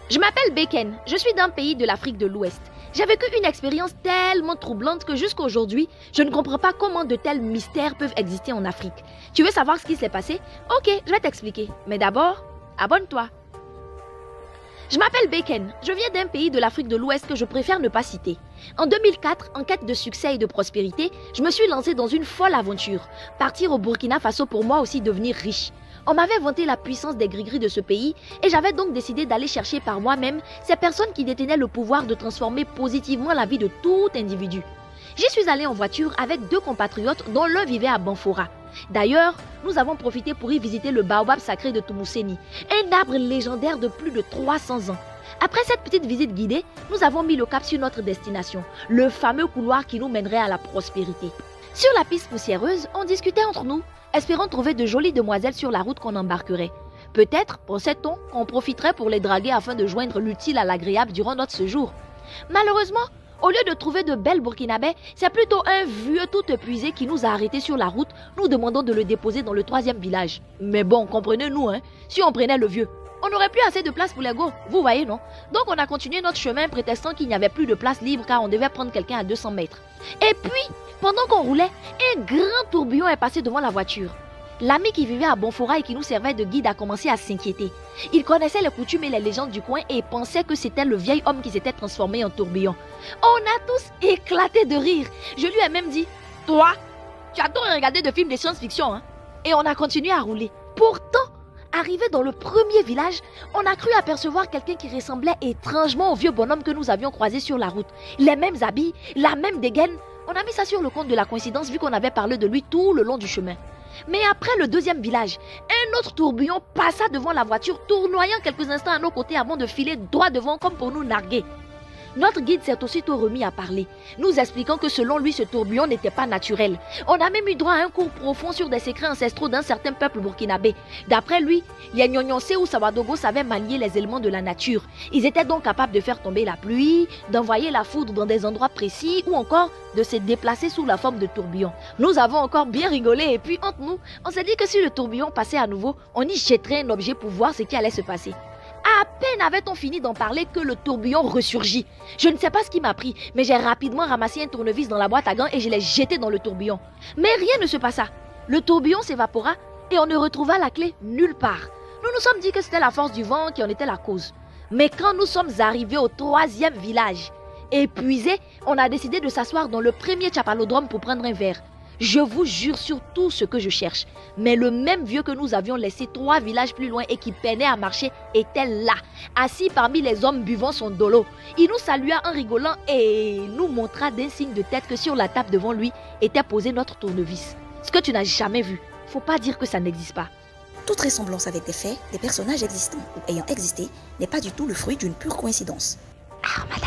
Je m'appelle Beken, je suis d'un pays de l'Afrique de l'Ouest. J'ai vécu une expérience tellement troublante que jusqu'à aujourd'hui, je ne comprends pas comment de tels mystères peuvent exister en Afrique. Tu veux savoir ce qui s'est passé? Ok, je vais t'expliquer. Mais d'abord, abonne-toi. Je m'appelle Beken, je viens d'un pays de l'Afrique de l'Ouest que je préfère ne pas citer. En 2004, en quête de succès et de prospérité, je me suis lancée dans une folle aventure. Partir au Burkina Faso pour moi aussi devenir riche. On m'avait vanté la puissance des gris-gris de ce pays et j'avais donc décidé d'aller chercher par moi-même ces personnes qui détenaient le pouvoir de transformer positivement la vie de tout individu. J'y suis allée en voiture avec deux compatriotes dont l'un vivait à Banfora. D'ailleurs, nous avons profité pour y visiter le baobab sacré de Toumousséni, un arbre légendaire de plus de 300 ans. Après cette petite visite guidée, nous avons mis le cap sur notre destination, le fameux couloir qui nous mènerait à la prospérité. Sur la piste poussiéreuse, on discutait entre nous, espérant trouver de jolies demoiselles sur la route qu'on embarquerait. Peut-être, pensait-on, qu'on profiterait pour les draguer afin de joindre l'utile à l'agréable durant notre séjour. Malheureusement, au lieu de trouver de belles burkinabés, c'est plutôt un vieux tout épuisé qui nous a arrêtés sur la route, nous demandant de le déposer dans le 3e village. Mais bon, comprenez-nous, si on prenait le vieux, on n'aurait plus assez de place pour les go, vous voyez non? Donc on a continué notre chemin prétextant qu'il n'y avait plus de place libre car on devait prendre quelqu'un à 200 mètres. Et puis, pendant qu'on roulait, un grand tourbillon est passé devant la voiture. L'ami qui vivait à Bonfora et qui nous servait de guide a commencé à s'inquiéter. Il connaissait les coutumes et les légendes du coin et pensait que c'était le vieil homme qui s'était transformé en tourbillon. On a tous éclaté de rire. Je lui ai même dit, « Toi, tu adores regarder de films de science-fiction, hein ?» Et on a continué à rouler. Pourtant, arrivé dans le premier village, on a cru apercevoir quelqu'un qui ressemblait étrangement au vieux bonhomme que nous avions croisé sur la route. Les mêmes habits, la même dégaine. On a mis ça sur le compte de la coïncidence vu qu'on avait parlé de lui tout le long du chemin. Mais après le 2e village, un autre tourbillon passa devant la voiture, tournoyant quelques instants à nos côtés avant de filer droit devant comme pour nous narguer. Notre guide s'est aussitôt remis à parler, nous expliquant que selon lui ce tourbillon n'était pas naturel. On a même eu droit à un cours profond sur des secrets ancestraux d'un certain peuple burkinabé. D'après lui, les Nyonyonsé ou Sawadogo savaient manier les éléments de la nature. Ils étaient donc capables de faire tomber la pluie, d'envoyer la foudre dans des endroits précis ou encore de se déplacer sous la forme de tourbillon. Nous avons encore bien rigolé et puis entre nous, on s'est dit que si le tourbillon passait à nouveau, on y jetterait un objet pour voir ce qui allait se passer. À peine avait-on fini d'en parler que le tourbillon ressurgit. Je ne sais pas ce qui m'a pris, mais j'ai rapidement ramassé un tournevis dans la boîte à gants et je l'ai jeté dans le tourbillon. Mais rien ne se passa. Le tourbillon s'évapora et on ne retrouva la clé nulle part. Nous nous sommes dit que c'était la force du vent qui en était la cause. Mais quand nous sommes arrivés au 3e village, épuisés, on a décidé de s'asseoir dans le premier chapalodrome pour prendre un verre. Je vous jure sur tout ce que je cherche. Mais le même vieux que nous avions laissé 3 villages plus loin et qui peinait à marcher était là, assis parmi les hommes buvant son dolo. Il nous salua en rigolant et nous montra d'un signe de tête que sur la table devant lui était posé notre tournevis. Ce que tu n'as jamais vu. Faut pas dire que ça n'existe pas. Toute ressemblance avec des faits, des personnages existants ou ayant existé n'est pas du tout le fruit d'une pure coïncidence. Ah, madame.